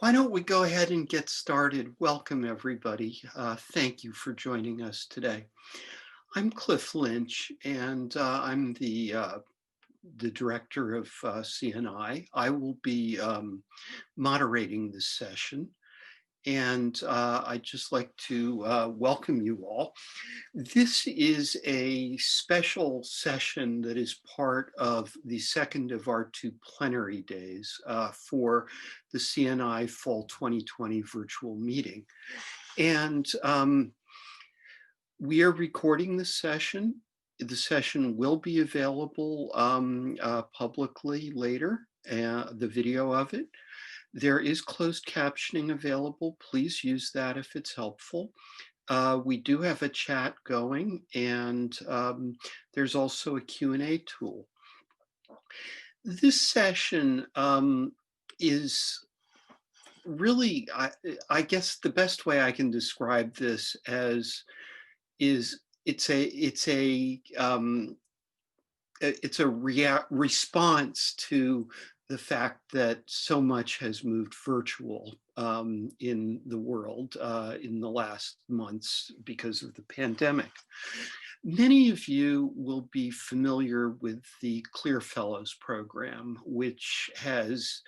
Why don't we go ahead and get started? Welcome, everybody. Thank you for joining us today. I'm Cliff Lynch, and I'm the director of CNI. I will be moderating this session, and I'd just like to welcome you all. This is a special session that is part of the second of our two plenary days for the CNI Fall 2020 virtual meeting. And we are recording this session. The session will be available publicly later, the video of it. There is closed captioning available. Please use that if it's helpful. We do have a chat going, and there's also a Q&A tool. This session is really, I guess the best way I can describe this as is it's a response to the fact that so much has moved virtual in the world in the last months because of the pandemic. Many of you will be familiar with the CLIR Fellows program, which has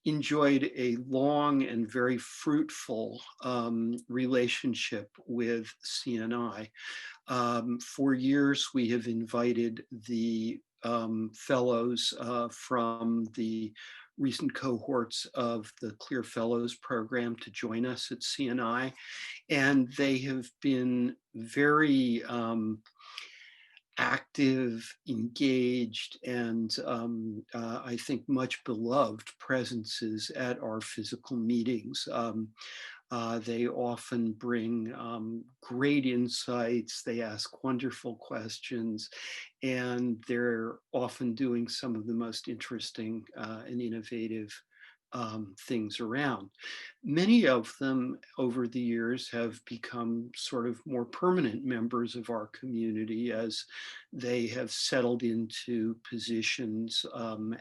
enjoyed a long and very fruitful relationship with CNI. For years, we have invited the fellows from the recent cohorts of the CLIR Fellows program to join us at CNI, and they have been very active, engaged, and I think much beloved presences at our physical meetings. They often bring great insights, they ask wonderful questions, and they're often doing some of the most interesting and innovative things around. Many of them over the years have become sort of more permanent members of our community as they have settled into positions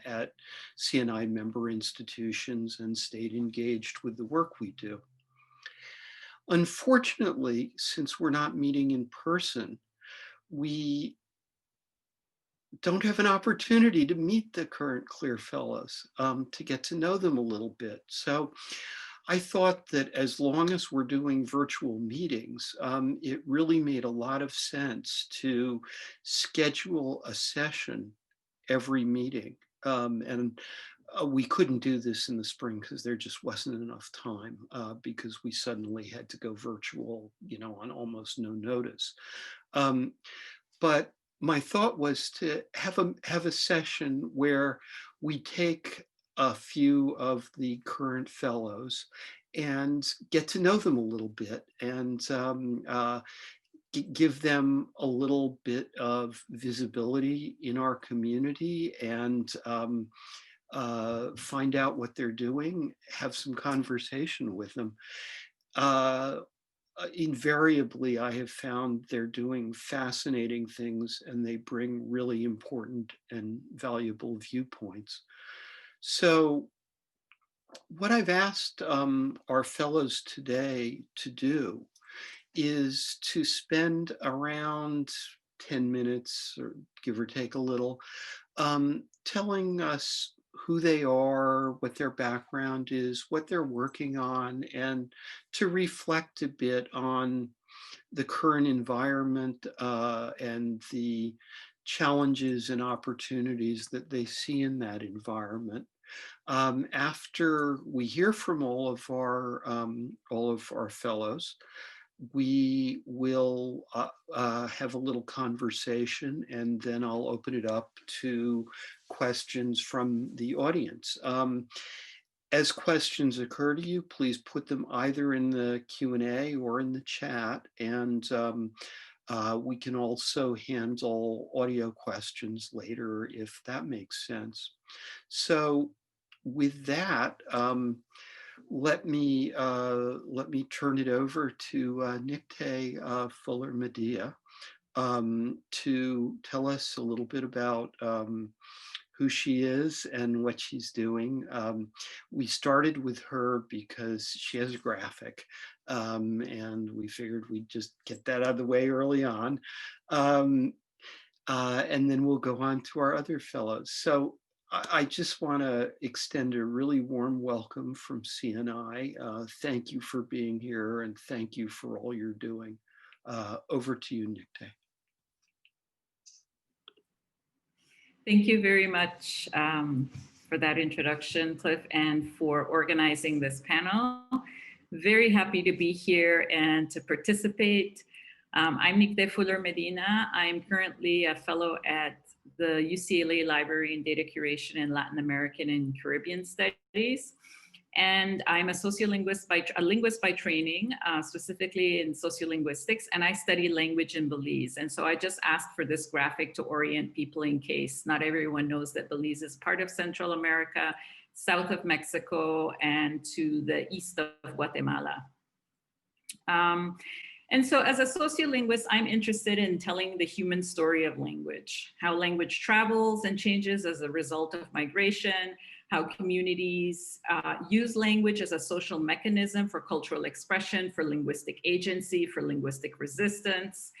at CNI member institutions and stayed engaged with the work we do. Unfortunately, since we're not meeting in person, we don't have an opportunity to meet the current CLIR Fellows, to get to know them a little bit. So I thought that as long as we're doing virtual meetings, it really made a lot of sense to schedule a session every meeting. We couldn't do this in the spring because there just wasn't enough time because we suddenly had to go virtual, on almost no notice. But my thought was to have a session where we take a few of the current fellows and get to know them a little bit and give them a little bit of visibility in our community and find out what they're doing, have some conversation with them. Invariably, I have found they're doing fascinating things and they bring really important and valuable viewpoints. So what I've asked our fellows today to do is to spend around 10 minutes, or give or take a little, telling us who they are, what their background is, what they're working on, and to reflect a bit on the current environment and the challenges and opportunities that they see in that environment. After we hear from all of our fellows, we will have a little conversation, and then I'll open it up to questions from the audience. As questions occur to you, please put them either in the Q&A or in the chat, and we can also handle audio questions later if that makes sense. So with that, let me turn it over to Nicté Fuller Medina to tell us a little bit about who she is and what she's doing. We started with her because she has a graphic, and we figured we'd just get that out of the way early on. Um, and then we'll go on to our other fellows. So I just want to extend a really warm welcome from CNI. Thank you for being here, and thank you for all you're doing. Over to you, Nicté. Thank you very much for that introduction, Cliff, and for organizing this panel. Very happy to be here and to participate. I'm Nicté Medina. I'm currently a fellow at the UCLA Library in Data Curation in Latin American and Caribbean Studies. And I'm a linguist by training, specifically in sociolinguistics, and I study language in Belize. And so I just asked for this graphic to orient people in case not everyone knows that Belize is part of Central America, south of Mexico, and to the east of Guatemala. And so as a sociolinguist, I'm interested in telling the human story of language, how language travels and changes as a result of migration, how communities use language as a social mechanism for cultural expression, for linguistic agency, for linguistic resistance,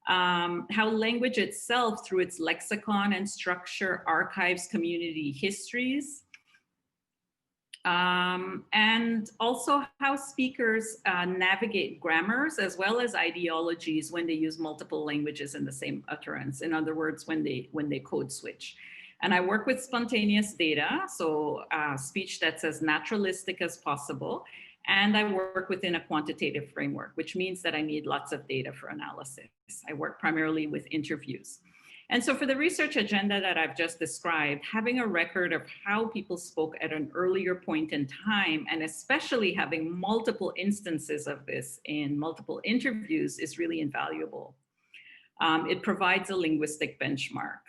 how language itself, through its lexicon and structure, archives community histories, and also how speakers navigate grammars as well as ideologies when they use multiple languages in the same utterance. In other words, when they code switch. And I work with spontaneous data, so speech that's as naturalistic as possible. And I work within a quantitative framework, which means that I need lots of data for analysis. I work primarily with interviews. And so for the research agenda that I've just described, having a record of how people spoke at an earlier point in time, and especially having multiple instances of this in multiple interviews, is really invaluable. It provides a linguistic benchmark.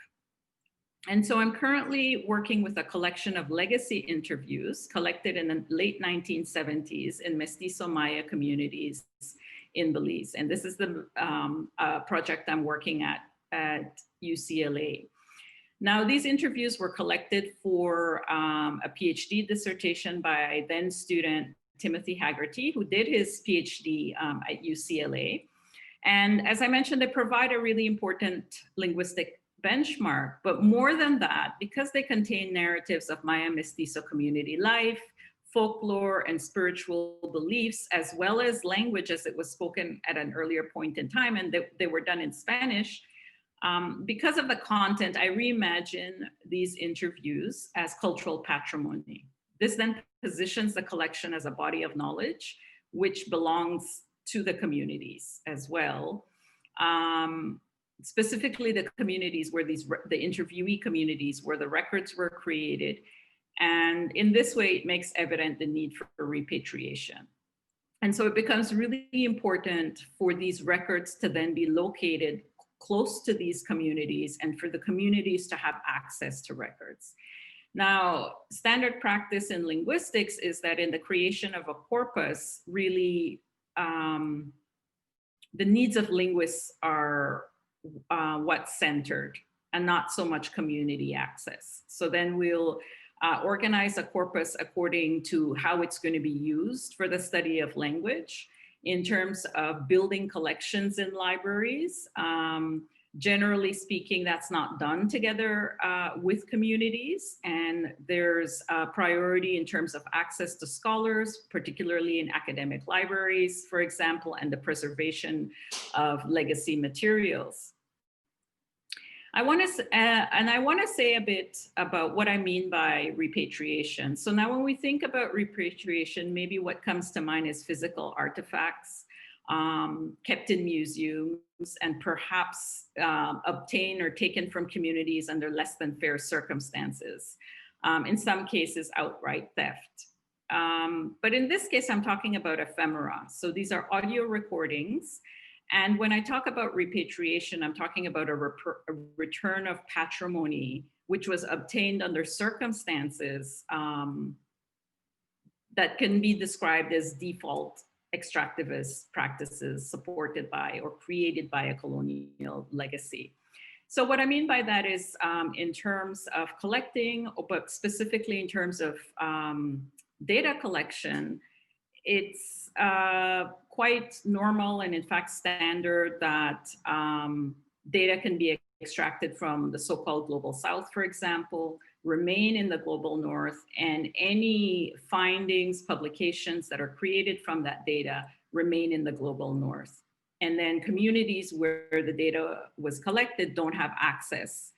And so I'm currently working with a collection of legacy interviews collected in the late 1970s in Mestizo Maya communities in Belize. And this is the project I'm working at UCLA. Now, these interviews were collected for a PhD dissertation by then student Timothy Haggerty, who did his PhD at UCLA. And as I mentioned, they provide a really important linguistic benchmark, but more than that, because they contain narratives of Maya Mestizo community life, folklore, and spiritual beliefs, as well as language as it was spoken at an earlier point in time, and they were done in Spanish. Because of the content, I reimagine these interviews as cultural patrimony. This then positions the collection as a body of knowledge, which belongs to the communities as well. Specifically the communities where the interviewee communities where the records were created. And in this way, it makes evident the need for repatriation. And so it becomes really important for these records to then be located close to these communities and for the communities to have access to records. Now, standard practice in linguistics is that in the creation of a corpus, really the needs of linguists are what's centered and not so much community access. So then we'll organize a corpus according to how it's going to be used for the study of language in terms of building collections in libraries. Generally speaking, that's not done together with communities, and there's a priority in terms of access to scholars, particularly in academic libraries, for example, and the preservation of legacy materials. I want to say a bit about what I mean by repatriation. So now when we think about repatriation, maybe what comes to mind is physical artifacts kept in museums and perhaps obtained or taken from communities under less than fair circumstances. In some cases, outright theft. But in this case, I'm talking about ephemera. So these are audio recordings. And when I talk about repatriation, I'm talking about a return of patrimony, which was obtained under circumstances that can be described as default extractivist practices supported by or created by a colonial legacy. So what I mean by that is in terms of collecting, but specifically in terms of data collection, it's quite normal and in fact standard that data can be extracted from the so-called global south, for example, remain in the global north, and any findings, publications that are created from that data remain in the global north. And then communities where the data was collected don't have access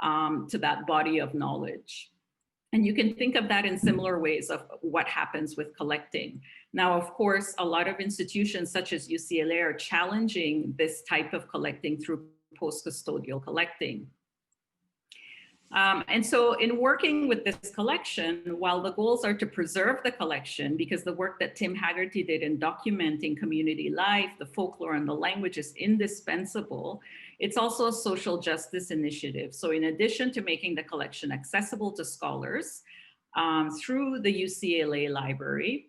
to that body of knowledge. And you can think of that in similar ways of what happens with collecting. Now, of course, a lot of institutions such as UCLA are challenging this type of collecting through post-custodial collecting. And so in working with this collection, while the goals are to preserve the collection, because the work that Tim Haggerty did in documenting community life, the folklore and the language is indispensable, it's also a social justice initiative. So in addition to making the collection accessible to scholars through the UCLA library,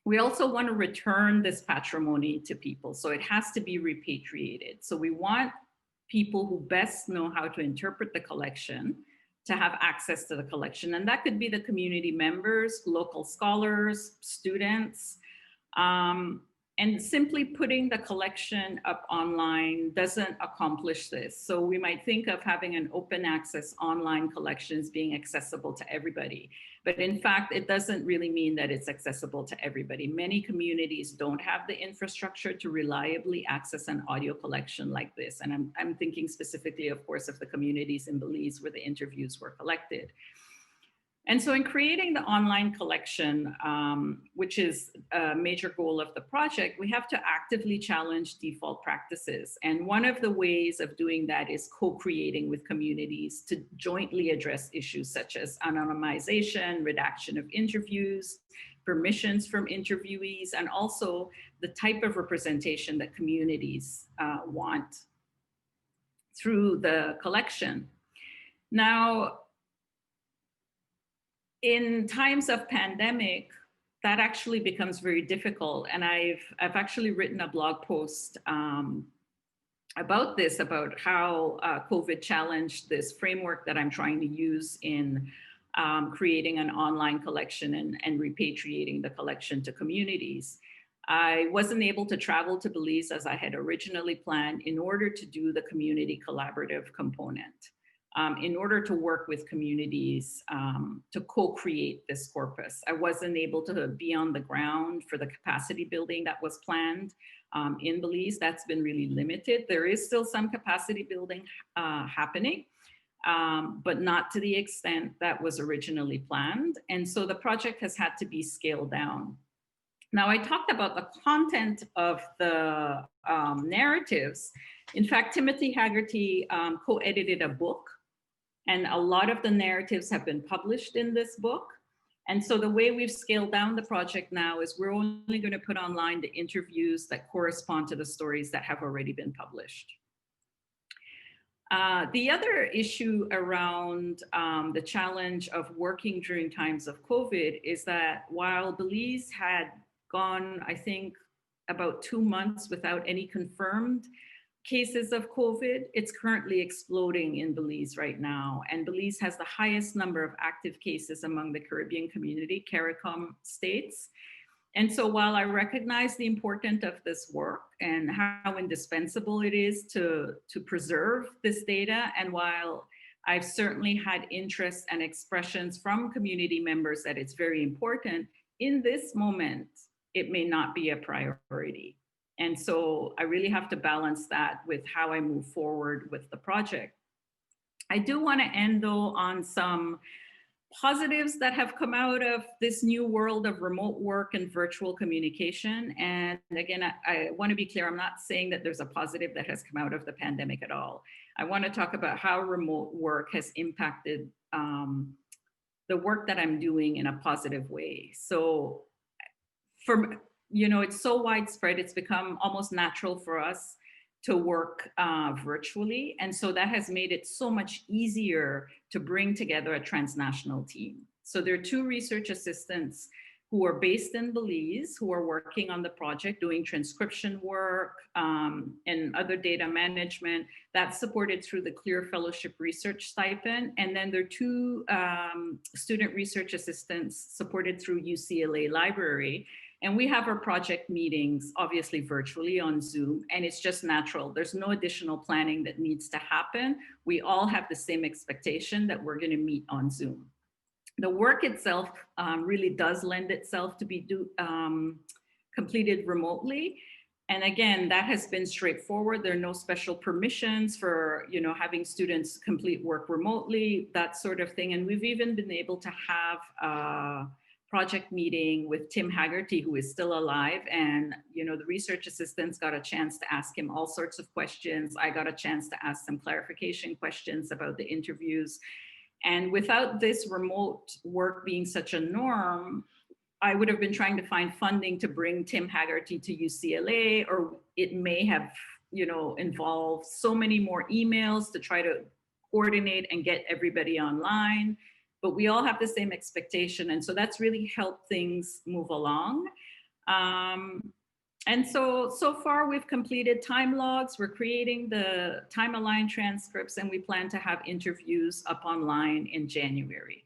we also want to return this patrimony to people. So it has to be repatriated. So we want people who best know how to interpret the collection to have access to the collection. And that could be the community members, local scholars, students. And simply putting the collection up online doesn't accomplish this. So we might think of having an open access online collections being accessible to everybody. But in fact, it doesn't really mean that it's accessible to everybody. Many communities don't have the infrastructure to reliably access an audio collection like this. And I'm thinking specifically, of course, of the communities in Belize where the interviews were collected. And so in creating the online collection, which is a major goal of the project, we have to actively challenge default practices. And one of the ways of doing that is co-creating with communities to jointly address issues such as anonymization, redaction of interviews, permissions from interviewees, and also the type of representation that communities want through the collection. Now, in times of pandemic, that actually becomes very difficult. And I've actually written a blog post about this, about how COVID challenged this framework that I'm trying to use in creating an online collection and repatriating the collection to communities. I wasn't able to travel to Belize as I had originally planned in order to do the community collaborative component. In order to work with communities to co-create this corpus. I wasn't able to be on the ground for the capacity building that was planned in Belize. That's been really limited. There is still some capacity building happening, but not to the extent that was originally planned. And so the project has had to be scaled down. Now, I talked about the content of the narratives. In fact, Timothy Haggerty co-edited a book, and a lot of the narratives have been published in this book. And so the way we've scaled down the project now is we're only going to put online the interviews that correspond to the stories that have already been published. The other issue around the challenge of working during times of COVID is that while Belize had gone, I think, about 2 months without any confirmed cases of COVID, it's currently exploding in Belize right now. And Belize has the highest number of active cases among the Caribbean community, CARICOM states. And so while I recognize the importance of this work and how indispensable it is to preserve this data, and while I've certainly had interest and expressions from community members that it's very important, in this moment, it may not be a priority. And so I really have to balance that with how I move forward with the project. I do want to end though on some positives that have come out of this new world of remote work and virtual communication. And again, I want to be clear, I'm not saying that there's a positive that has come out of the pandemic at all. I want to talk about how remote work has impacted the work that I'm doing in a positive way. So it's so widespread, it's become almost natural for us to work virtually. And so that has made it so much easier to bring together a transnational team. So there are 2 research assistants who are based in Belize, who are working on the project, doing transcription work and other data management. That's supported through the CLIR Fellowship Research Stipend. And then there are two student research assistants supported through UCLA Library. And we have our project meetings, obviously virtually on Zoom, and it's just natural. There's no additional planning that needs to happen. We all have the same expectation that we're going to meet on Zoom. The work itself really does lend itself to be completed remotely. And again, that has been straightforward. There are no special permissions for, you know, having students complete work remotely, that sort of thing. And we've even been able to have a project meeting with Tim Haggerty, who is still alive. And, you know, the research assistants got a chance to ask him all sorts of questions. I got a chance to ask some clarification questions about the interviews. And without this remote work being such a norm, I would have been trying to find funding to bring Tim Haggerty to UCLA, or it may have, you know, involved so many more emails to try to coordinate and get everybody online. But we all have the same expectation. And so that's really helped things move along. And so far we've completed time logs, we're creating the time-aligned transcripts, and we plan to have interviews up online in January.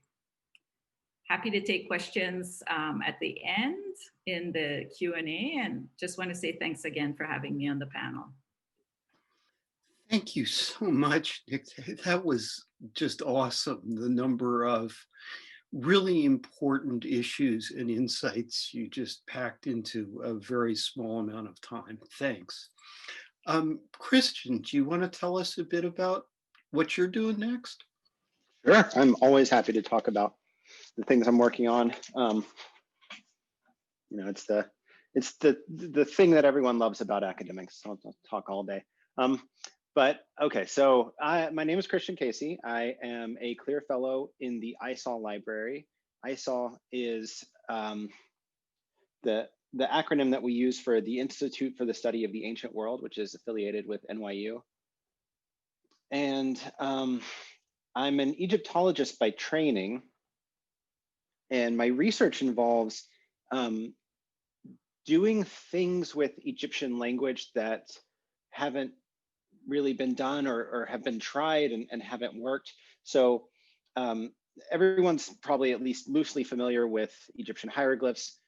Happy to take questions at the end in the Q&A, and just want to say thanks again for having me on the panel. Thank you so much, Nicté. That was just awesome. The number of really important issues and insights you just packed into a very small amount of time. Thanks. Christian, do you want to tell us a bit about what you're doing next? Sure, I'm always happy to talk about the things I'm working on. You know, it's the thing that everyone loves about academics. I'll talk all day. But okay, so my name is Christian Casey. I am a CLIR Fellow in the ISOL library. ISOL is the acronym that we use for the Institute for the Study of the Ancient World, which is affiliated with NYU. And I'm an Egyptologist by training, and my research involves doing things with Egyptian language that haven't really been done or have been tried and haven't worked. So everyone's probably at least loosely familiar with Egyptian hieroglyphs.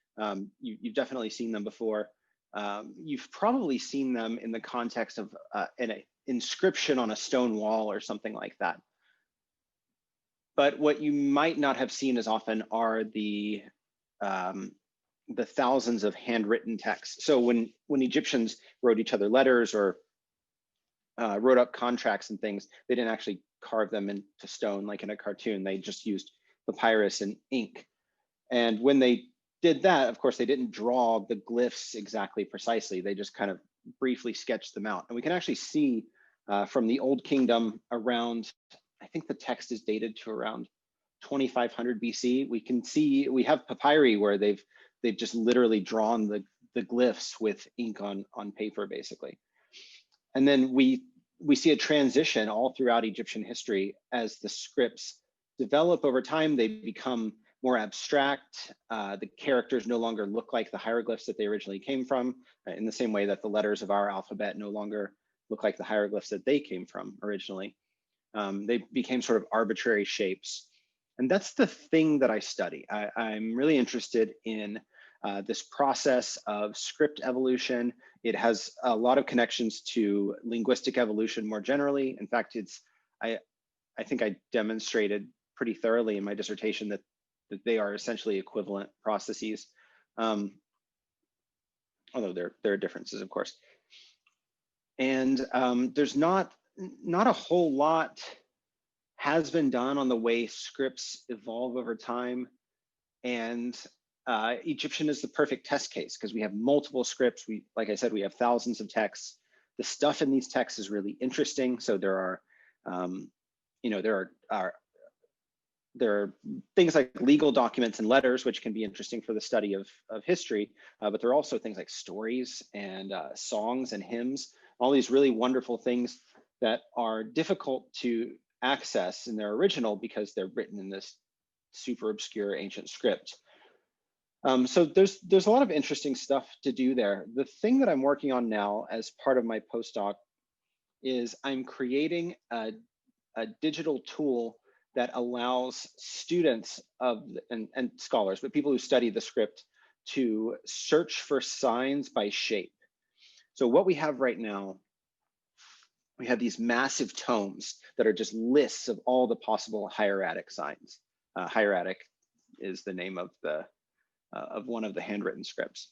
You've definitely seen them before. You've probably seen them in the context of an inscription on a stone wall or something like that. But what you might not have seen as often are the thousands of handwritten texts. So when Egyptians wrote each other letters or wrote up contracts and things, they didn't actually carve them into stone like in a cartoon. They just used papyrus and ink. And when they did that, of course, they didn't draw the glyphs exactly precisely. They just kind of briefly sketched them out. And we can actually see from the Old Kingdom around, I think the text is dated to around 2500 BC. We can see, we have papyri where they've just literally drawn the glyphs with ink on paper, basically. And then we see a transition all throughout Egyptian history as the scripts develop over time. They become more abstract. The characters no longer look like the hieroglyphs that they originally came from, in the same way that the letters of our alphabet no longer look like the hieroglyphs that they came from originally. They became sort of arbitrary shapes. And that's the thing that I study. I'm really interested in this process of script evolution. It has a lot of connections to linguistic evolution more generally. In fact, I think I demonstrated pretty thoroughly in my dissertation that they are essentially equivalent processes, although there are differences, of course. And there's not a whole lot has been done on the way scripts evolve over time. And Egyptian is the perfect test case because we have multiple scripts. Like I said, we have thousands of texts. The stuff in these texts is really interesting. So there are, there are things like legal documents and letters, which can be interesting for the study of history, but there are also things like stories and songs and hymns, all these really wonderful things that are difficult to access in their original because they're written in this super obscure ancient script. So there's a lot of interesting stuff to do there. The thing that I'm working on now as part of my postdoc is I'm creating a digital tool that allows students and scholars, but people who study the script, to search for signs by shape. So what we have right now, we have these massive tomes that are just lists of all the possible hieratic signs. Hieratic is the name of one of the handwritten scripts.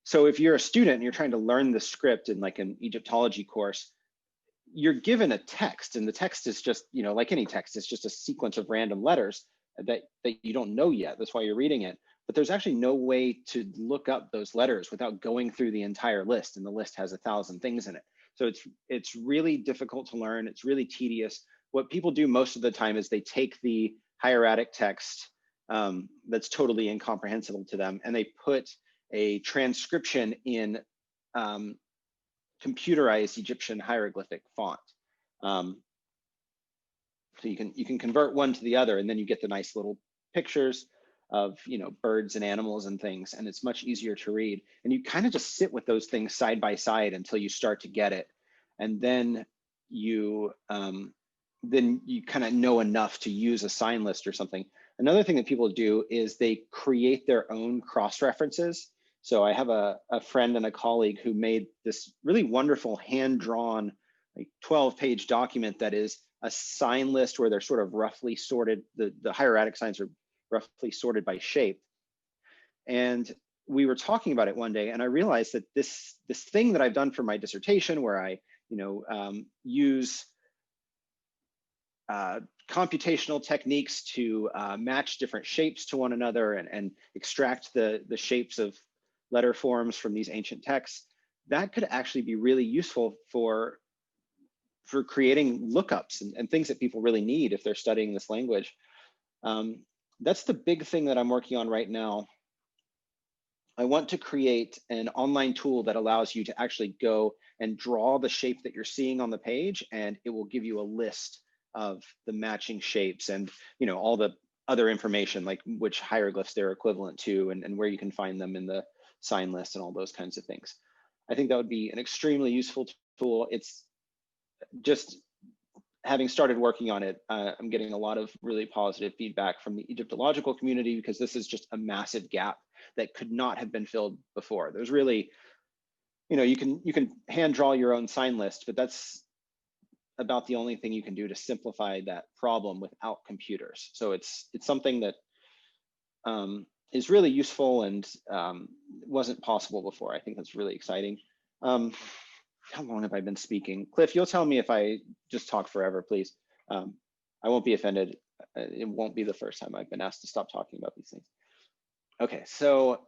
So if you're a student and you're trying to learn the script in like an Egyptology course, you're given a text, and the text is just, like any text, it's just a sequence of random letters that you don't know yet. That's why you're reading it. But there's actually no way to look up those letters without going through the entire list, and the list has 1,000 things in it. So it's really difficult to learn. It's really tedious. What people do most of the time is they take the hieratic text that's totally incomprehensible to them, and they put a transcription in computerized Egyptian hieroglyphic font. So you can convert one to the other, and then you get the nice little pictures of birds and animals and things, and it's much easier to read. And you kind of just sit with those things side by side until you start to get it, and then you kind of know enough to use a sign list or something. Another thing that people do is they create their own cross references. So I have a friend and a colleague who made this really wonderful hand-drawn, like 12-page document that is a sign list where they're sort of roughly sorted. The hieratic signs are roughly sorted by shape. And we were talking about it one day, and I realized that this thing that I've done for my dissertation, where I use computational techniques to match different shapes to one another and extract the shapes of letter forms from these ancient texts, that could actually be really useful for creating lookups and things that people really need if they're studying this language. That's the big thing that I'm working on right now. I want to create an online tool that allows you to actually go and draw the shape that you're seeing on the page, and it will give you a list of the matching shapes and all the other information, like which hieroglyphs they're equivalent to and where you can find them in the sign list and all those kinds of things. I think that would be an extremely useful tool. It's just, having started working on it, I'm getting a lot of really positive feedback from the Egyptological community, because this is just a massive gap that could not have been filled before. There's really, you can hand draw your own sign list, but that's about the only thing you can do to simplify that problem without computers. So it's something that is really useful and wasn't possible before. I think that's really exciting. How long have I been speaking? Cliff, you'll tell me if I just talk forever, please. I won't be offended. It won't be the first time I've been asked to stop talking about these things. Okay, so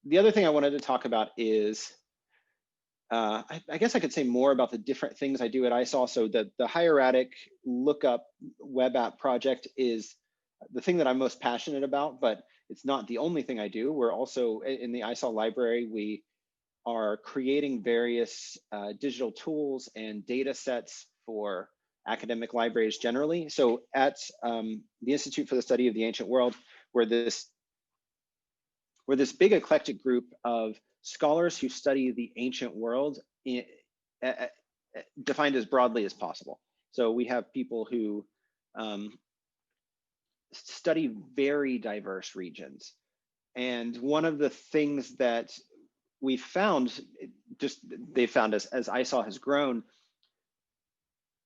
the other thing I wanted to talk about is, I guess I could say more about the different things I do at ISOL. So the hieratic lookup web app project is the thing that I'm most passionate about, but it's not the only thing I do. We're also, in the ISOL library, we are creating various digital tools and data sets for academic libraries generally. So at the Institute for the Study of the Ancient World, we're this big eclectic group of scholars who study the ancient world defined as broadly as possible. So we have people who study very diverse regions. And one of the things that we found, they found as ISOL has grown,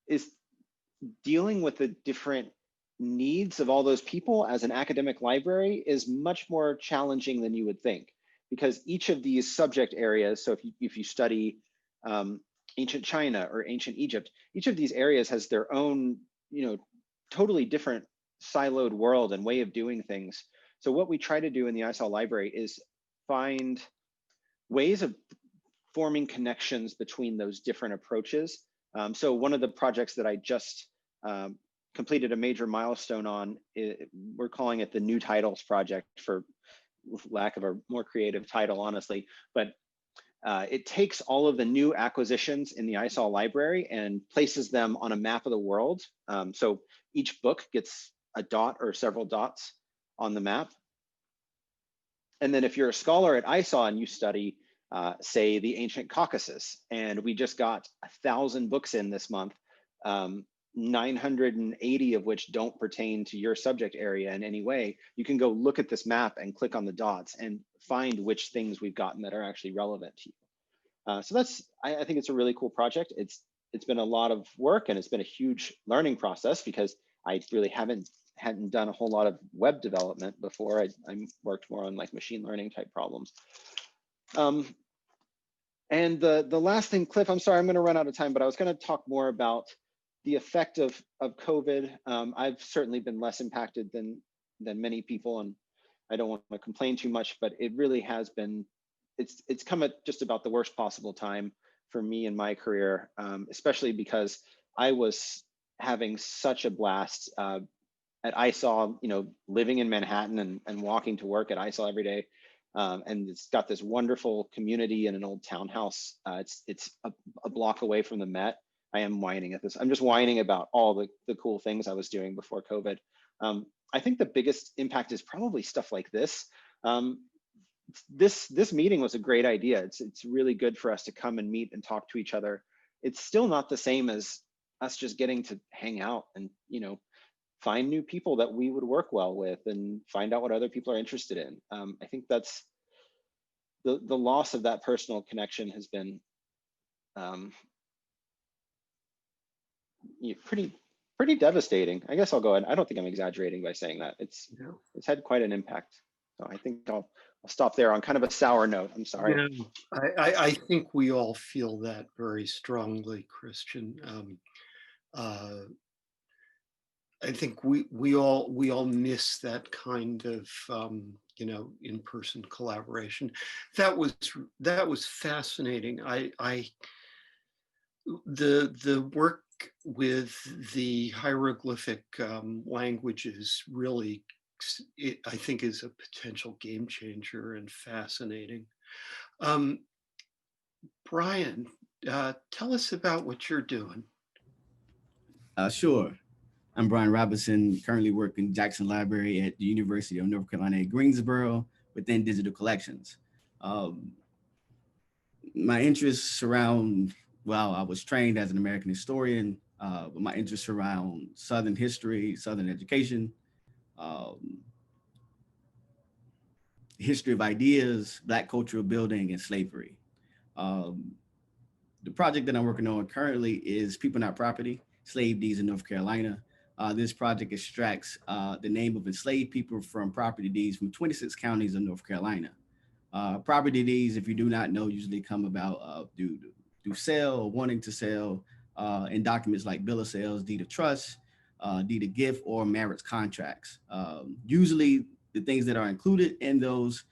is dealing with the different needs of all those people as an academic library is much more challenging than you would think, because each of these subject areas, so if you study ancient China or ancient Egypt, each of these areas has their own, totally different siloed world and way of doing things. So what we try to do in the ISOL library is find ways of forming connections between those different approaches. So one of the projects that I just completed a major milestone on, we're calling it the New Titles Project, for lack of a more creative title, honestly, but it takes all of the new acquisitions in the ISOL library and places them on a map of the world. So each book gets a dot or several dots on the map. And then if you're a scholar at ISAW and you study, say, the ancient Caucasus, and we just got 1,000 books in this month, 980 of which don't pertain to your subject area in any way, you can go look at this map and click on the dots and find which things we've gotten that are actually relevant to you. So that's, I think it's a really cool project. It's been a lot of work, and it's been a huge learning process because I really hadn't done a whole lot of web development before. I worked more on like machine learning type problems. And the last thing, Cliff, I'm sorry, I'm going to run out of time, but I was going to talk more about the effect of COVID. I've certainly been less impacted than many people, and I don't want to complain too much, but it really has been, it's come at just about the worst possible time for me in my career, especially because I was having such a blast at ISAW, living in Manhattan and walking to work at ISAW every day. And it's got this wonderful community in an old townhouse. It's a block away from the Met. I am whining at this. I'm just whining about all the cool things I was doing before COVID. I think the biggest impact is probably stuff like this. This meeting was a great idea. It's really good for us to come and meet and talk to each other. It's still not the same as us just getting to hang out and find new people that we would work well with and find out what other people are interested in. I think that's the loss of that personal connection has been pretty devastating. I guess I'll go ahead. I don't think I'm exaggerating by saying that. It's had quite an impact. So I think I'll stop there on kind of a sour note. I'm sorry. Yeah, I think we all feel that very strongly, Christian. I think we all miss that kind of in-person collaboration. That was fascinating. The work with the hieroglyphic languages really, I think, is a potential game changer and fascinating. Brian, tell us about what you're doing. Sure. I'm Brian Robinson, currently working in Jackson Library at the University of North Carolina at Greensboro within digital collections. My interests surround, well, I was trained as an American historian, but my interests surround Southern history, Southern education, history of ideas, Black cultural building, and slavery. The project that I'm working on currently is People Not Property, Slave Deeds in North Carolina. This project extracts the name of enslaved people from property deeds from 26 counties of North Carolina. Property deeds, if you do not know, usually come about through sale or wanting to sell in documents like bill of sales, deed of trust, deed of gift, or marriage contracts. Usually the things that are included in those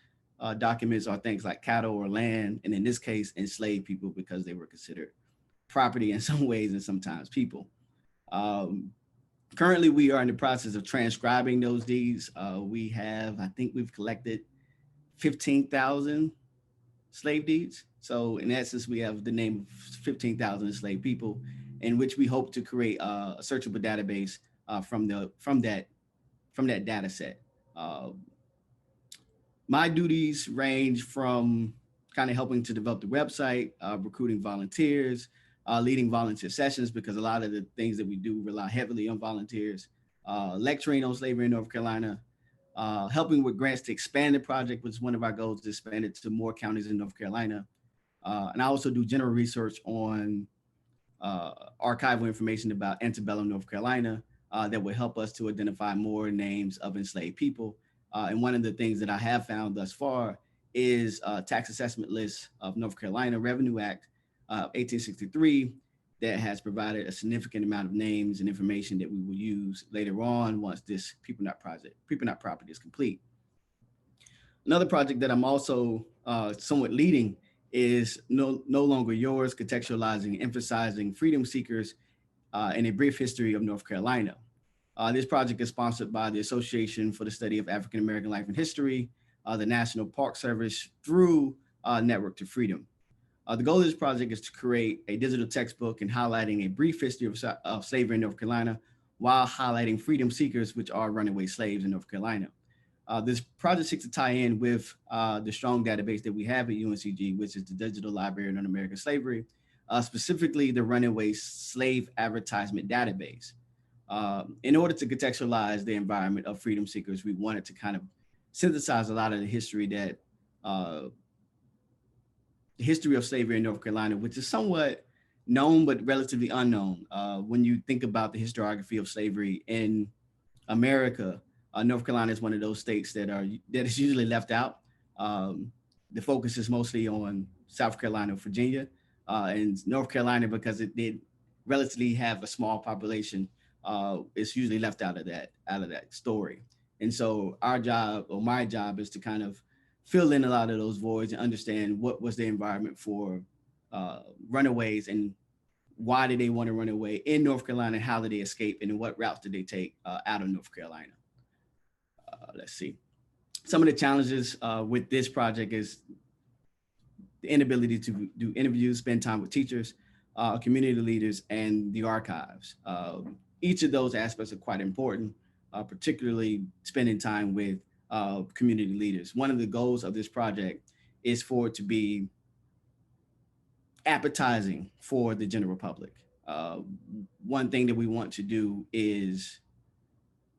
documents are things like cattle or land, and in this case, enslaved people because they were considered property in some ways and sometimes people. Currently, we are in the process of transcribing those deeds. I think we've collected 15,000 slave deeds. So in essence, we have the name of 15,000 enslaved people, in which we hope to create a searchable database from that data set. My duties range from kind of helping to develop the website, recruiting volunteers, leading volunteer sessions, because a lot of the things that we do rely heavily on volunteers, lecturing on slavery in North Carolina, helping with grants to expand the project, which is one of our goals, to expand it to more counties in North Carolina. And I also do general research on archival information about antebellum North Carolina that will help us to identify more names of enslaved people. And one of the things that I have found thus far is tax assessment list of North Carolina Revenue Act 1863 that has provided a significant amount of names and information that we will use later on once this People Not Property is complete. Another project that I'm also somewhat leading is No Longer Yours, contextualizing and emphasizing freedom seekers in a brief history of North Carolina. This project is sponsored by the Association for the Study of African American Life and History, the National Park Service, through Network to Freedom. The goal of this project is to create a digital textbook and highlighting a brief history of slavery in North Carolina while highlighting freedom seekers, which are runaway slaves in North Carolina. This project seeks to tie in with the strong database that we have at UNCG, which is the Digital Library on American Slavery, specifically the Runaway Slave Advertisement Database. In order to contextualize the environment of freedom seekers, we wanted to kind of synthesize a lot of the history that the history of slavery in North Carolina, which is somewhat known but relatively unknown. When you think about the historiography of slavery in America, North Carolina is one of those states that is usually left out. The focus is mostly on South Carolina, Virginia, and North Carolina, because it did relatively have a small population. It's usually left out of that story. And so our job, or my job, is to kind of fill in a lot of those voids and understand what was the environment for runaways, and why did they want to run away in North Carolina, how did they escape, and what routes did they take out of North Carolina. Let's see. Some of the challenges with this project is the inability to do interviews, spend time with teachers, community leaders, and the archives. Each of those aspects are quite important, particularly spending time with community leaders. One of the goals of this project is for it to be appetizing for the general public. One thing that we want to do is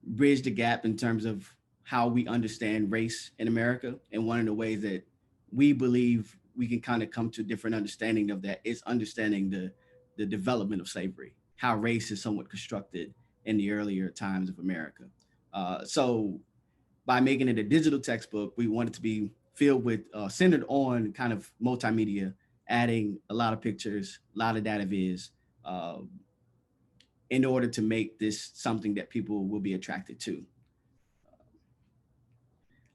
bridge the gap in terms of how we understand race in America. And one of the ways that we believe we can kind of come to a different understanding of that is understanding the development of slavery, how race is somewhat constructed in the earlier times of America. So by making it a digital textbook, we want it to be filled with, centered on kind of multimedia, adding a lot of pictures, a lot of data viz, in order to make this something that people will be attracted to.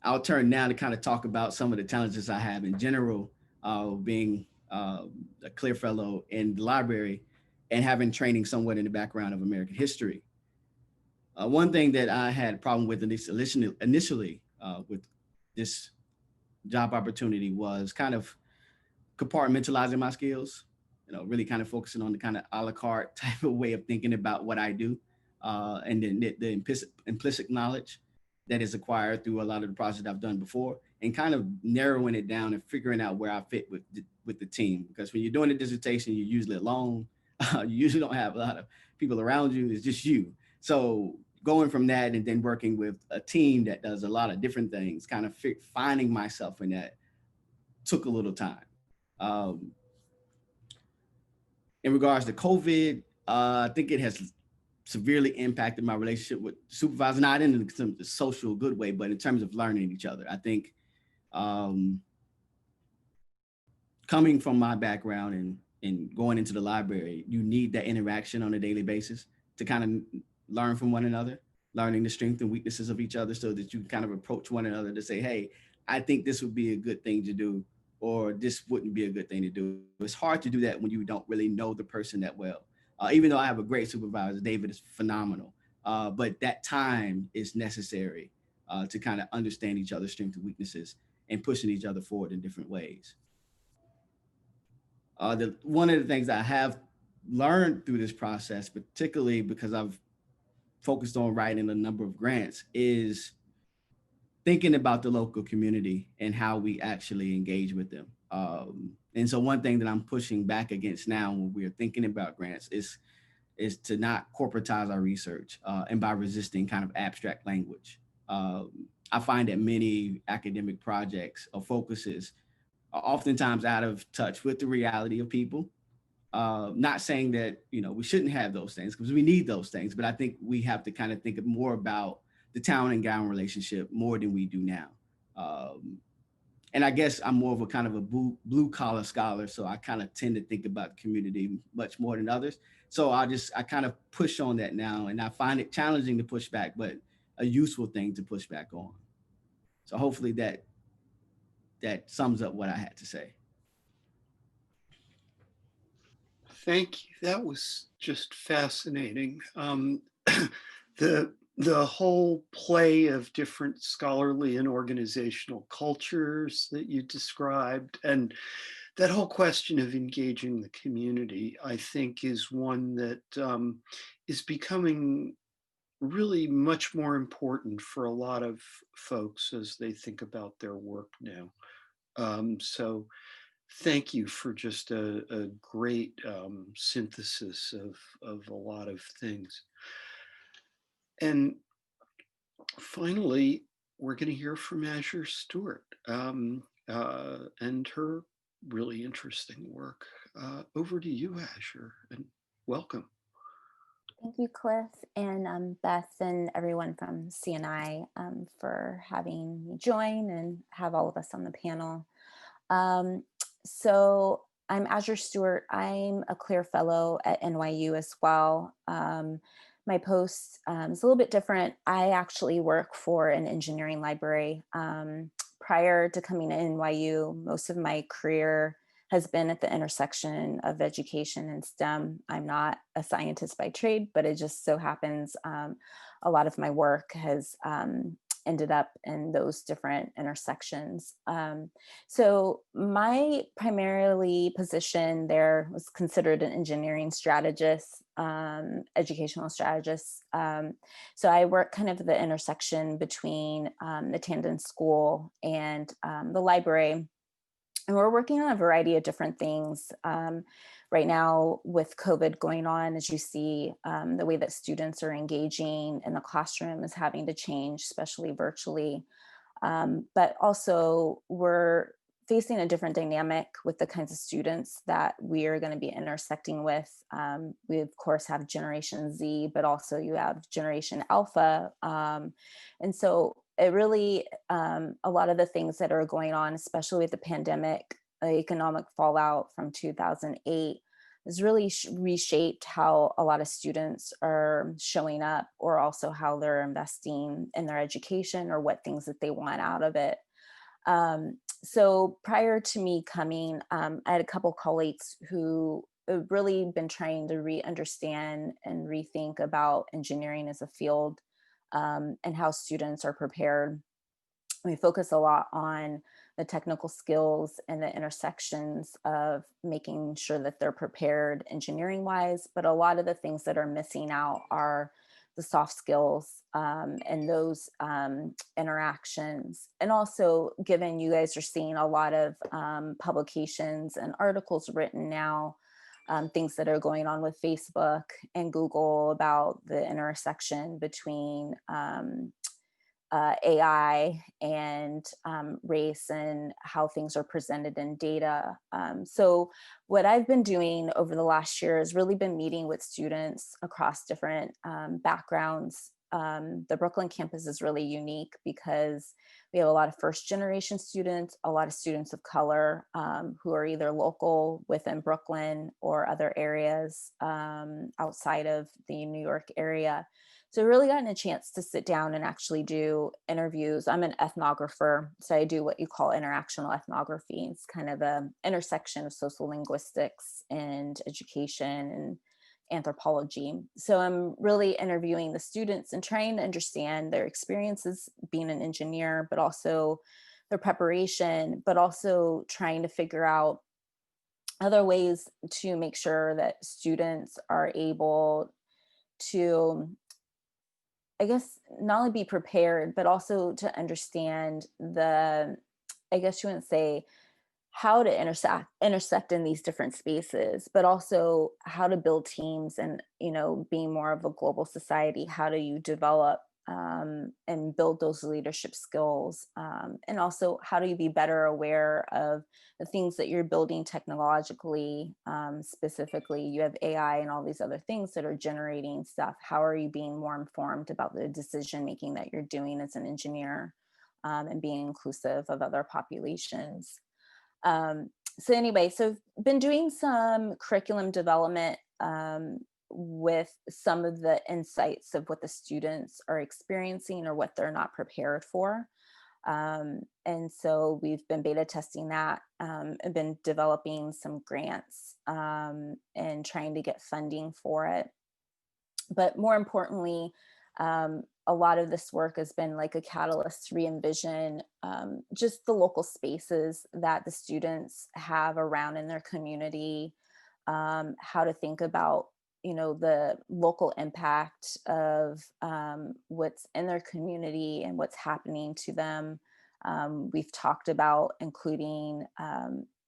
I'll turn now to kind of talk about some of the challenges I have in general, being a CLIR Fellow in the library and having training somewhat in the background of American history. One thing that I had a problem with initially with this job opportunity was kind of compartmentalizing my skills, really kind of focusing on the kind of a la carte type of way of thinking about what I do, and then the implicit knowledge that is acquired through a lot of the projects I've done before, and kind of narrowing it down and figuring out where I fit with the team. Because when you're doing a dissertation, you're usually alone. You usually don't have a lot of people around you. It's just you. So going from that and then working with a team that does a lot of different things, kind of finding myself in that took a little time. In regards to COVID, I think it has severely impacted my relationship with the supervisor, not in the social good way, but in terms of learning each other. I think coming from my background and going into the library, you need that interaction on a daily basis to kind of learn from one another, learning the strengths and weaknesses of each other, so that you kind of approach one another to say, hey, I think this would be a good thing to do, or this wouldn't be a good thing to do. It's hard to do that when you don't really know the person that well. Even though I have a great supervisor, David is phenomenal, but that time is necessary to kind of understand each other's strengths and weaknesses and pushing each other forward in different ways. One of the things I have learned through this process, particularly because I've focused on writing a number of grants, is thinking about the local community and how we actually engage with them. And so one thing that I'm pushing back against now when we're thinking about grants is to not corporatize our research, and by resisting kind of abstract language. I find that many academic projects or focuses are oftentimes out of touch with the reality of people. Not saying that, we shouldn't have those things, because we need those things, but I think we have to kind of think more about the town and gown relationship more than we do now. And I guess I'm more of a kind of a blue collar scholar, so I kind of tend to think about the community much more than others. So I kind of push on that now, and I find it challenging to push back, but a useful thing to push back on. So hopefully that sums up what I had to say. Thank you. That was just fascinating. The whole play of different scholarly and organizational cultures that you described, and that whole question of engaging the community, I think, is one that is becoming really much more important for a lot of folks as they think about their work now. So thank you for just a great synthesis of a lot of things. And finally, we're going to hear from Azure Stewart and her really interesting work. Over to you, Azure, and welcome. Thank you, Cliff, and Beth, and everyone from CNI for having me join and have all of us on the panel. So I'm Azure Stewart. I'm a CLIR Fellow at NYU as well. My post is a little bit different. I actually work for an engineering library. Prior to coming to NYU, most of my career has been at the intersection of education and STEM. I'm not a scientist by trade, but it just so happens a lot of my work has ended up in those different intersections. So my primarily position there was considered an engineering strategist, educational strategist. So I work kind of the intersection between the Tandon School and the library. And we're working on a variety of different things. Right now with COVID going on, as you see, the way that students are engaging in the classroom is having to change, especially virtually. But also we're facing a different dynamic with the kinds of students that we are going to be intersecting with. We of course have Generation Z, but also you have Generation Alpha. And so it really, a lot of the things that are going on, especially with the pandemic, economic fallout from 2008, has really reshaped how a lot of students are showing up, or also how they're investing in their education or what things that they want out of it. So prior to me coming, I had a couple colleagues who have really been trying to re-understand and rethink about engineering as a field, and how students are prepared. We focus a lot on the technical skills and the intersections of making sure that they're prepared engineering wise, but a lot of the things that are missing out are the soft skills and those interactions. And also, given you guys are seeing a lot of publications and articles written now, things that are going on with Facebook and Google about the intersection between AI and race and how things are presented in data. So what I've been doing over the last year has really been meeting with students across different backgrounds. The Brooklyn campus is really unique because we have a lot of first generation students, a lot of students of color who are either local within Brooklyn or other areas outside of the New York area. So really gotten a chance to sit down and actually do interviews. I'm an ethnographer, so I do what you call interactional ethnography. It's kind of an intersection of social linguistics and education and anthropology. So I'm really interviewing the students and trying to understand their experiences being an engineer, but also their preparation, but also trying to figure out other ways to make sure that students are able to, I guess, not only be prepared, but also to understand the, I guess you wouldn't say how to intersect in these different spaces, but also how to build teams and, being more of a global society, how do you develop and build those leadership skills? And also how do you be better aware of the things that you're building technologically? Specifically, you have AI and all these other things that are generating stuff. How are you being more informed about the decision making that you're doing as an engineer, and being inclusive of other populations? So anyway, so I've been doing some curriculum development with some of the insights of what the students are experiencing or what they're not prepared for. And so we've been beta testing that, and been developing some grants and trying to get funding for it. But more importantly, a lot of this work has been like a catalyst to re-envision just the local spaces that the students have around in their community, how to think about the local impact of what's in their community and what's happening to them. We've talked about including,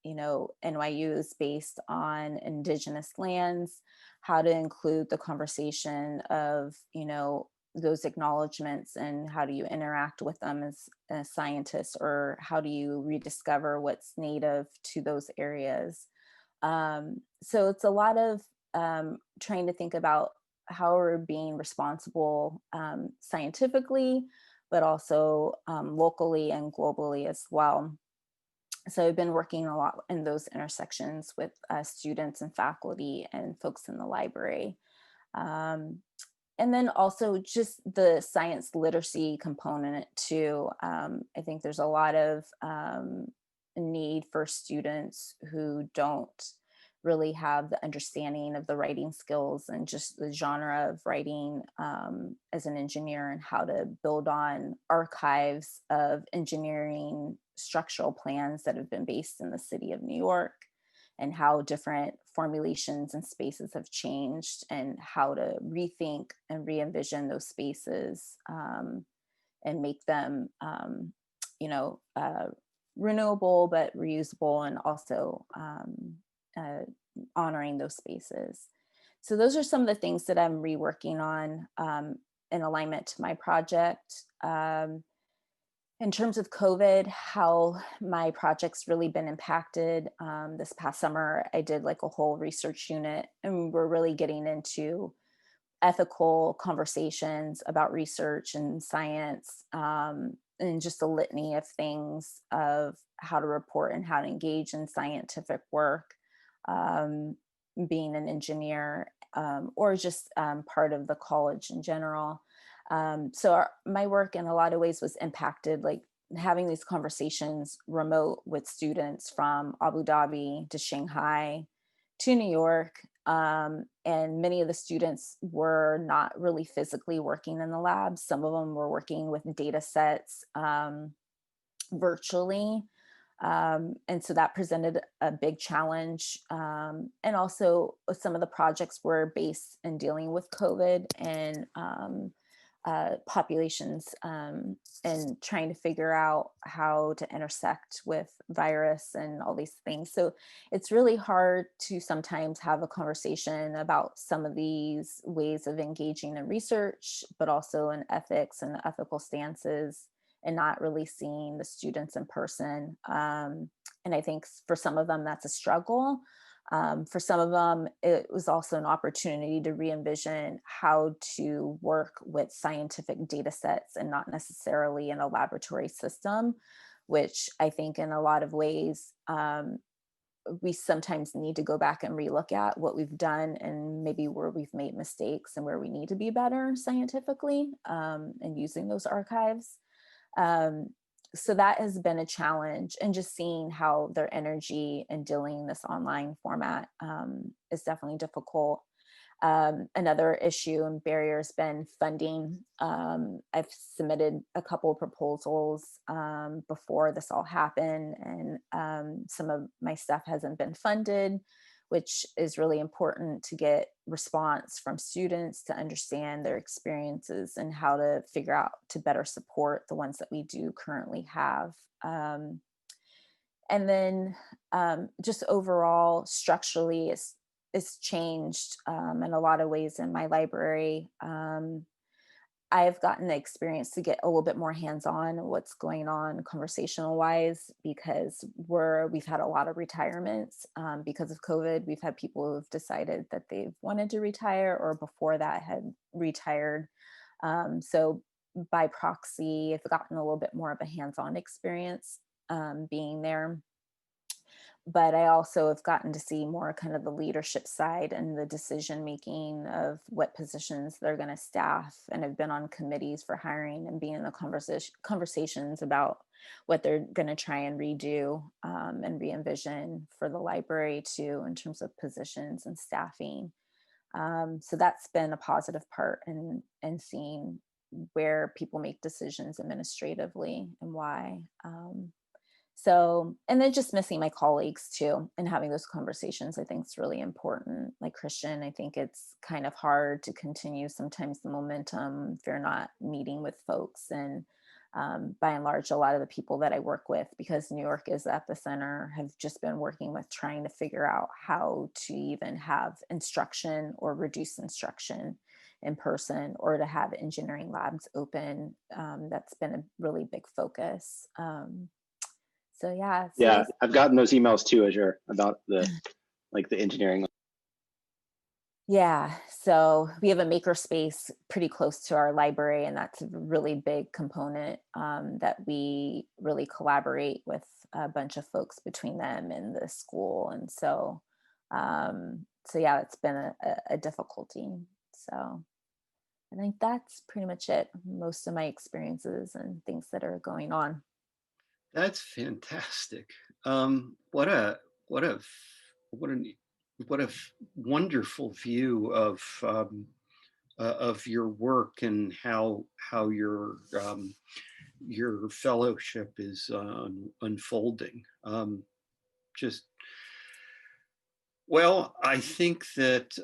NYU is based on indigenous lands, how to include the conversation of, those acknowledgements and how do you interact with them as a scientist, or how do you rediscover what's native to those areas. So it's a lot of trying to think about how we're being responsible scientifically, but also locally and globally as well. So I've been working a lot in those intersections with students and faculty and folks in the library. Um, and then also just the science literacy component too. I think there's a lot of need for students who don't really have the understanding of the writing skills and just the genre of writing as an engineer, and how to build on archives of engineering structural plans that have been based in the city of New York, and how different formulations and spaces have changed, and how to rethink and re-envision those spaces and make them, renewable but reusable, and also honoring those spaces. So those are some of the things that I'm reworking on in alignment to my project. In terms of COVID, how my project's really been impacted. This past summer, I did like a whole research unit, and we're really getting into ethical conversations about research and science, and just a litany of things of how to report and how to engage in scientific work, being an engineer, or just part of the college in general. My work in a lot of ways was impacted, like having these conversations remote with students from Abu Dhabi to Shanghai to New York. And many of the students were not really physically working in the lab. Some of them were working with data sets virtually. And so that presented a big challenge. And also some of the projects were based in dealing with COVID and populations, and trying to figure out how to intersect with virus and all these things. So it's really hard to sometimes have a conversation about some of these ways of engaging in research, but also in ethics and ethical stances, and not really seeing the students in person. And I think for some of them, that's a struggle. For some of them, it was also an opportunity to re-envision how to work with scientific data sets and not necessarily in a laboratory system, which I think in a lot of ways, we sometimes need to go back and relook at what we've done, and maybe where we've made mistakes and where we need to be better scientifically, and using those archives. So that has been a challenge, and just seeing how their energy in dealing in this online format is definitely difficult. Another issue and barrier has been funding. I've submitted a couple of proposals before this all happened, and some of my stuff hasn't been funded, which is really important to get response from students to understand their experiences and how to figure out to better support the ones that we do currently have. And then just overall, structurally, it's changed in a lot of ways in my library. I've gotten the experience to get a little bit more hands-on what's going on conversational wise, because we've had a lot of retirements because of COVID. We've had people who've decided that they've wanted to retire, or before that had retired. So by proxy, I've gotten a little bit more of a hands-on experience being there. But I also have gotten to see more kind of the leadership side and the decision making of what positions they're going to staff, and have been on committees for hiring and being in the conversations about what they're going to try and redo and re-envision for the library too, in terms of positions and staffing. So that's been a positive part in seeing where people make decisions administratively and why. So, and then just missing my colleagues too, and having those conversations, I think is really important. Like Christian, I think it's kind of hard to continue sometimes the momentum if you're not meeting with folks. And by and large, a lot of the people that I work with, because New York is the epicenter, have just been working with trying to figure out how to even have instruction or reduce instruction in person, or to have engineering labs open. That's been a really big focus. So yeah, so Yeah, I've gotten those emails too, Azure, about the engineering. yeah, so we have a maker space pretty close to our library, and that's a really big component that we really collaborate with a bunch of folks between them and the school. And so, so yeah, it's been a difficulty. So I think that's pretty much it. Most of my experiences and things that are going on. That's fantastic. What a what a what an what a wonderful view of your work and how your fellowship is unfolding. Just well, I think that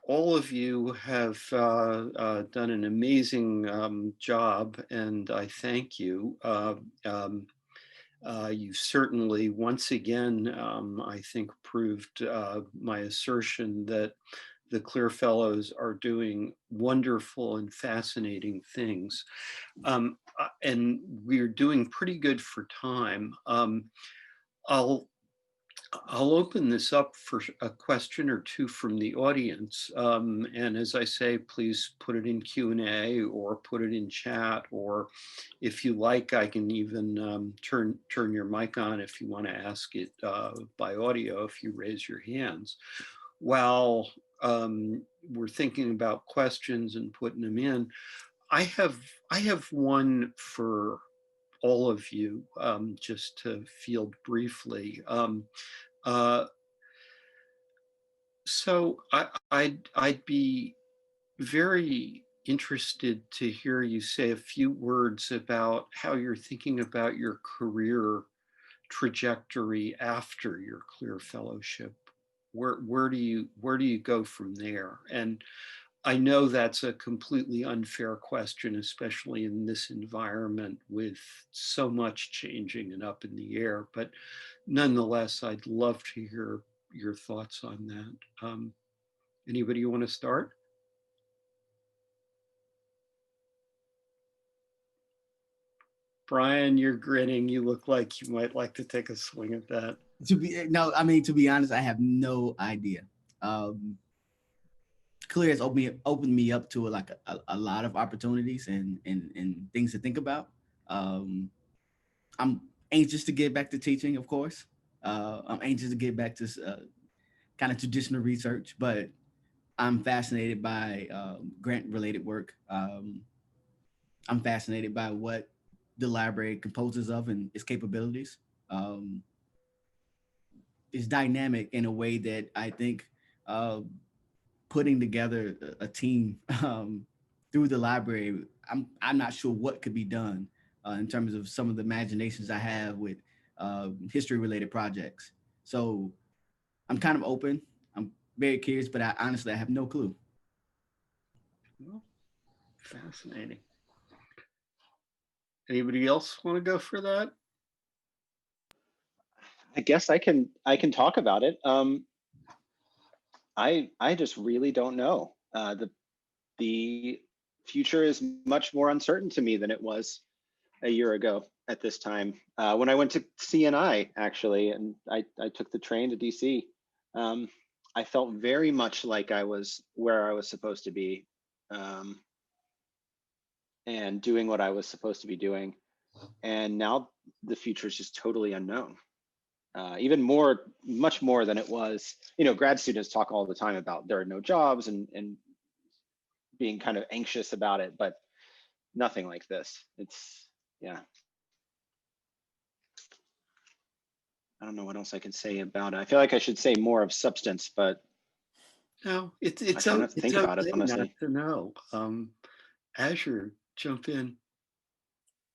all of you have done an amazing job, and I thank you. You certainly, once again, I think, proved my assertion that the CLIR Fellows are doing wonderful and fascinating things. And we're doing pretty good for time. I'll I'll open this up for a question or two from the audience. And as I say, please put it in Q&A or put it in chat, or if you like, I can even turn your mic on if you want to ask it by audio if you raise your hands. While we're thinking about questions and putting them in, I have one for all of you, just to field briefly. So I'd be very interested to hear you say a few words about how you're thinking about your career trajectory after your CLIR Fellowship. Where do you go from there? And I know that's a completely unfair question, especially in this environment with so much changing and up in the air. But nonetheless, I'd love to hear your thoughts on that. Anybody want to start? Brian, you're grinning. You look like you might like to take a swing at that. To be honest, I have no idea. CLIR has opened me up to a lot of opportunities and things to think about. I'm anxious to get back to teaching, of course. I'm anxious to get back to kind of traditional research, but I'm fascinated by grant-related work. I'm fascinated by what the library composes of and its capabilities. It's dynamic in a way that I think putting together a team through the library, I'm not sure what could be done in terms of some of the imaginations I have with history-related projects. So I'm kind of open. I'm very curious, but I honestly have no clue. Well, fascinating. Anybody else want to go for that? I guess I can talk about it. I just really don't know. The future is much more uncertain to me than it was a year ago at this time. When I went to CNI, actually, and I took the train to DC, I felt very much like I was where I was supposed to be, and doing what I was supposed to be doing. And now the future is just totally unknown. Even much more than it was. You know, grad students talk all the time about there are no jobs and being kind of anxious about it, but nothing like this. It's, yeah. I don't know what else I can say about it. I feel like I should say more of substance, but No, it's I don't have to think about it, okay honestly. not to know. Azure, jump in.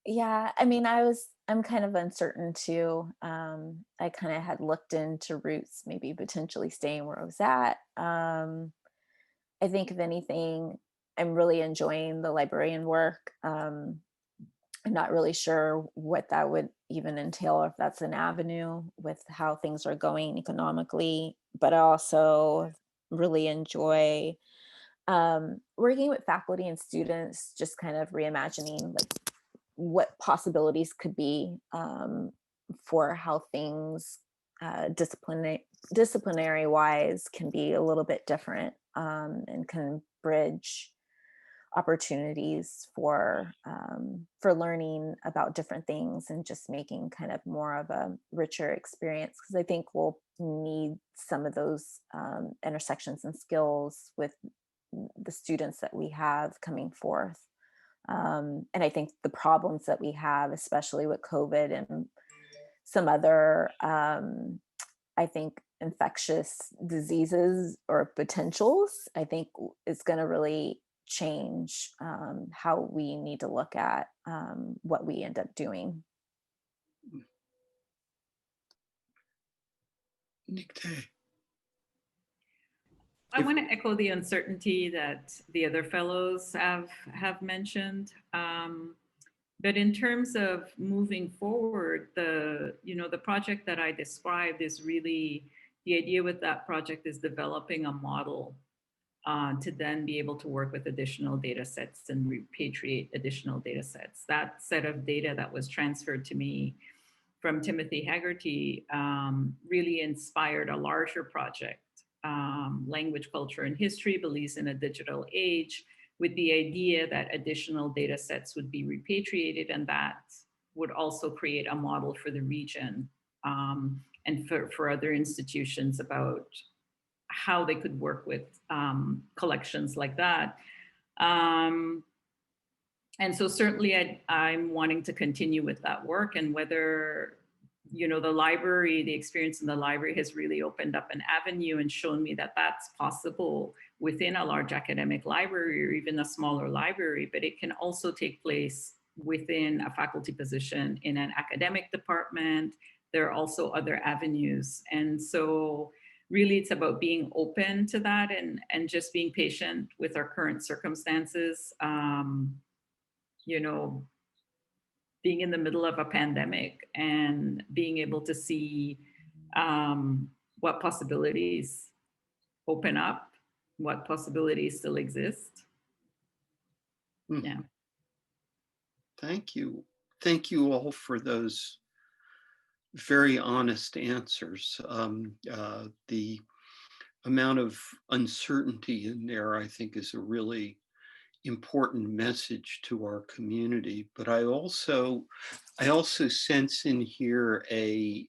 Yeah, I mean, I I'm kind of uncertain too. I kind of had looked into routes, maybe potentially staying where I was at. I think if anything, I'm really enjoying the librarian work. I'm not really sure what that would even entail, or if that's an avenue with how things are going economically. But I also really enjoy working with faculty and students, just kind of reimagining like what possibilities could be for how things disciplinary wise can be a little bit different, and can bridge opportunities for learning about different things and just making kind of more of a richer experience, because I think we'll need some of those intersections and skills with the students that we have coming forth. And I think the problems that we have, especially with COVID and some other, I think, infectious diseases or potentials, I think is going to really change how we need to look at what we end up doing. Nicté. I want to echo the uncertainty that the other fellows have mentioned. But in terms of moving forward, the project that I described is really, the idea with that project is developing a model to then be able to work with additional data sets and repatriate additional data sets. That set of data that was transferred to me from Timothy Haggerty really inspired a larger project, Language, Culture, and History, Beliefs in a Digital Age, with the idea that additional data sets would be repatriated, and that would also create a model for the region and for other institutions about how they could work with collections like that. And so certainly I'm wanting to continue with that work, and whether, the library, the experience in the library has really opened up an avenue and shown me that that's possible within a large academic library or even a smaller library, but it can also take place within a faculty position in an academic department. There are also other avenues. And so really it's about being open to that and just being patient with our current circumstances. Being in the middle of a pandemic and being able to see what possibilities open up, what possibilities still exist. Yeah. Thank you. Thank you all for those very honest answers. The amount of uncertainty in there, I think, is a really important message to our community. But I also sense in here a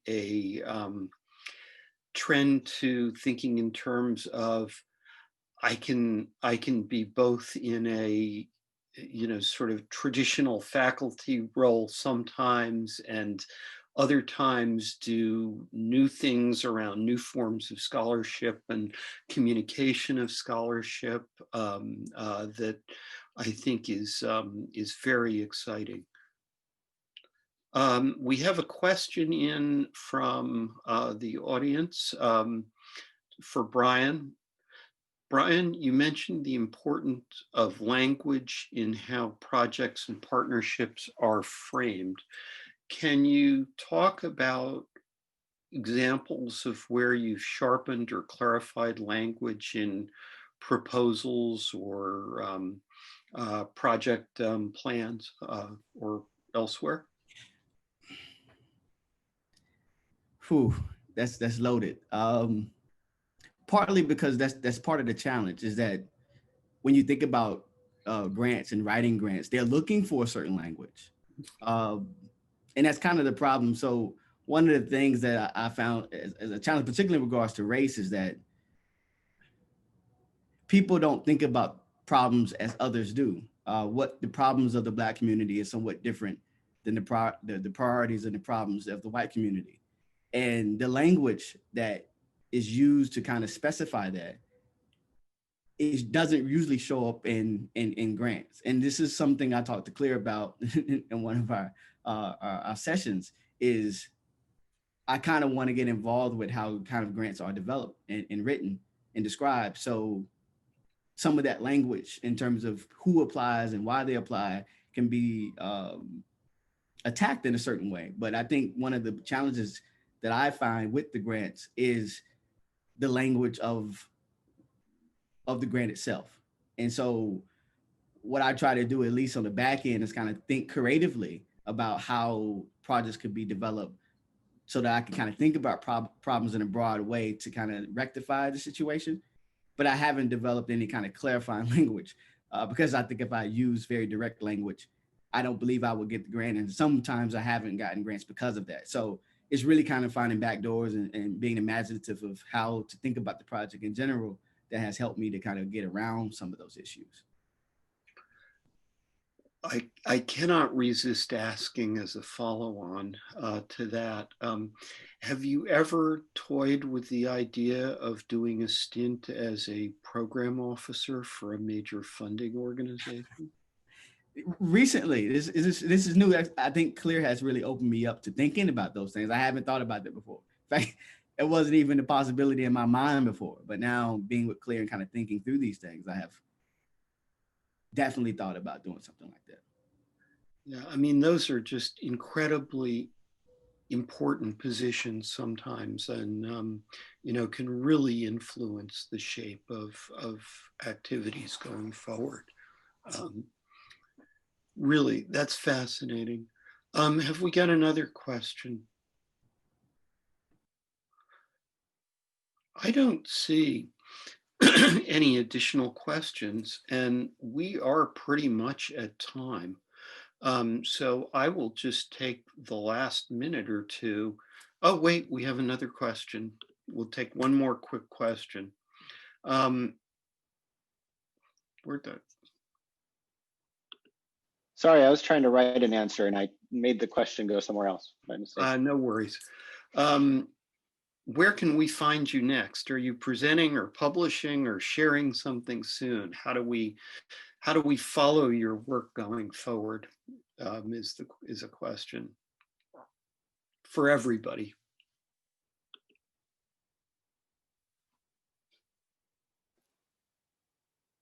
trend to thinking in terms of I can be both in a sort of traditional faculty role sometimes, and other times do new things around new forms of scholarship and communication of scholarship that I think is very exciting. We have a question in from the audience for Brian. Brian, you mentioned the importance of language in how projects and partnerships are framed. Can you talk about examples of where you've sharpened or clarified language in proposals or project plans or elsewhere? Whew, that's loaded. Partly because that's part of the challenge, is that when you think about grants and writing grants, they're looking for a certain language. And that's kind of the problem. So one of the things that I found as a challenge, particularly in regards to race, is that people don't think about problems as others do. What the problems of the Black community is somewhat different than the priorities and the problems of the white community. And the language that is used to kind of specify that, it doesn't usually show up in grants. And this is something I talked to CLIR about in one of our our sessions is I kind of want to get involved with how kind of grants are developed and written and described. So some of that language in terms of who applies and why they apply can be attacked in a certain way. But I think one of the challenges that I find with the grants is the language of the grant itself. And so what I try to do, at least on the back end, is kind of think creatively about how projects could be developed so that I can kind of think about problems in a broad way to kind of rectify the situation. But I haven't developed any kind of clarifying language because I think if I use very direct language, I don't believe I will get the grant. And sometimes I haven't gotten grants because of that. So it's really kind of finding back doors and being imaginative of how to think about the project in general that has helped me to kind of get around some of those issues. I cannot resist asking as a follow-on to that. Have you ever toyed with the idea of doing a stint as a program officer for a major funding organization? Recently, this is new. I think CLIR has really opened me up to thinking about those things. I haven't thought about that before. In fact, it wasn't even a possibility in my mind before. But now being with CLIR and kind of thinking through these things, I have definitely thought about doing something like that. Yeah, I mean, those are just incredibly important positions sometimes, and you know, can really influence the shape of activities going forward. Really, that's fascinating. Have we got another question? I don't see any additional questions, and we are pretty much at time. So I will just take the last minute or two. Oh, wait, we have another question. We'll take one more quick question. Where'd that? Sorry, I was trying to write an answer and I made the question go somewhere else by mistake. No worries. Where can we find you next? Are you presenting or publishing or sharing something soon? How do we follow your work going forward? Is a question for everybody.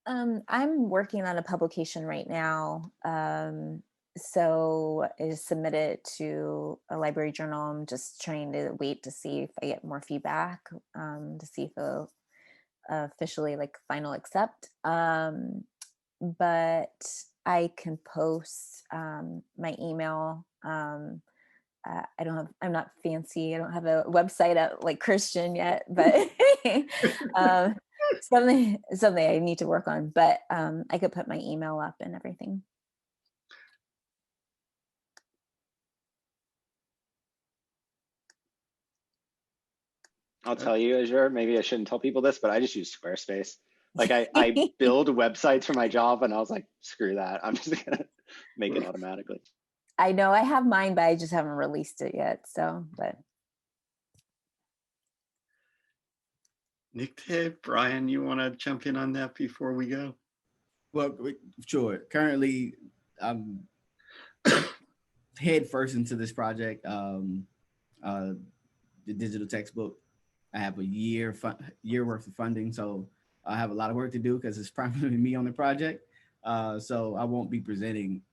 I'm working on a publication right now. So it is submitted to a library journal. I'm just trying to wait to see if I get more feedback, to see if they'll officially like final accept. But I can post my email. I'm not fancy. I don't have a website out like Christian yet, but something I need to work on, but I could put my email up and everything. I'll tell you, Azure, maybe I shouldn't tell people this, but I just use Squarespace. Like I build websites for my job and I was like, screw that. I'm just gonna make it automatically. I know I have mine, but I just haven't released it yet. So, but. Nicté, Brian, you want to jump in on that before we go? Well, sure. Currently, I'm head first into this project. The digital textbook. I have a year worth of funding, so I have a lot of work to do because it's primarily me on the project. So I won't be presenting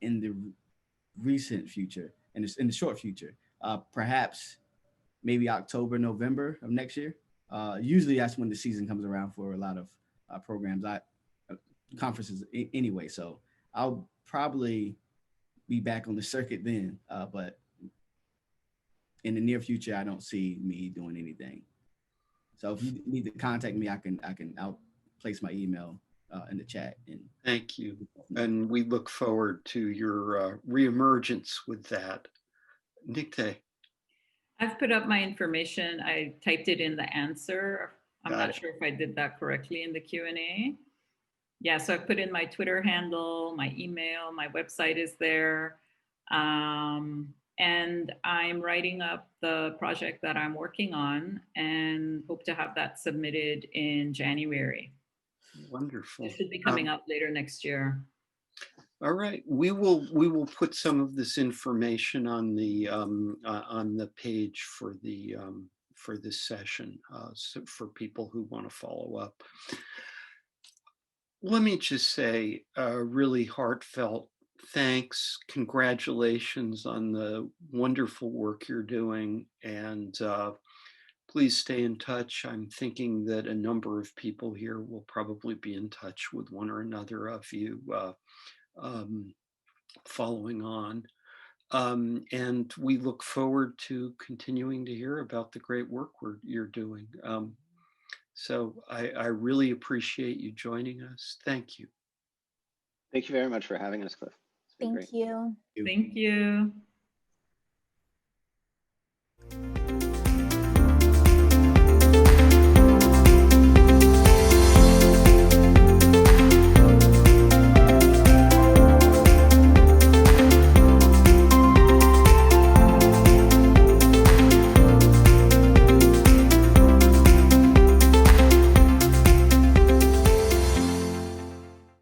in the recent future, in the short future. Perhaps maybe October, November of next year. Usually that's when the season comes around for a lot of programs, conferences anyway. So I'll probably be back on the circuit then, but in the near future, I don't see me doing anything. So if you need to contact me, I'll place my email in the chat. And thank you. And we look forward to your reemergence with that. Nicté. I've put up my information. I typed it in the answer. I'm not sure if I did that correctly in the Q&A. Yeah, so I've put in my Twitter handle, my email, my website is there. And I'm writing up the project that I'm working on and hope to have that submitted in January. Wonderful. It should be coming up later next year. All right, we will put some of this information on the page for this session, so for people who want to follow up. Let me just say a really heartfelt thanks, congratulations on the wonderful work you're doing, and please stay in touch. I'm thinking that a number of people here will probably be in touch with one or another of you um, following on. And we look forward to continuing to hear about the great work you're doing. So I really appreciate you joining us. Thank you. Thank you very much for having us, Cliff. It's been great. Thank you. Thank you.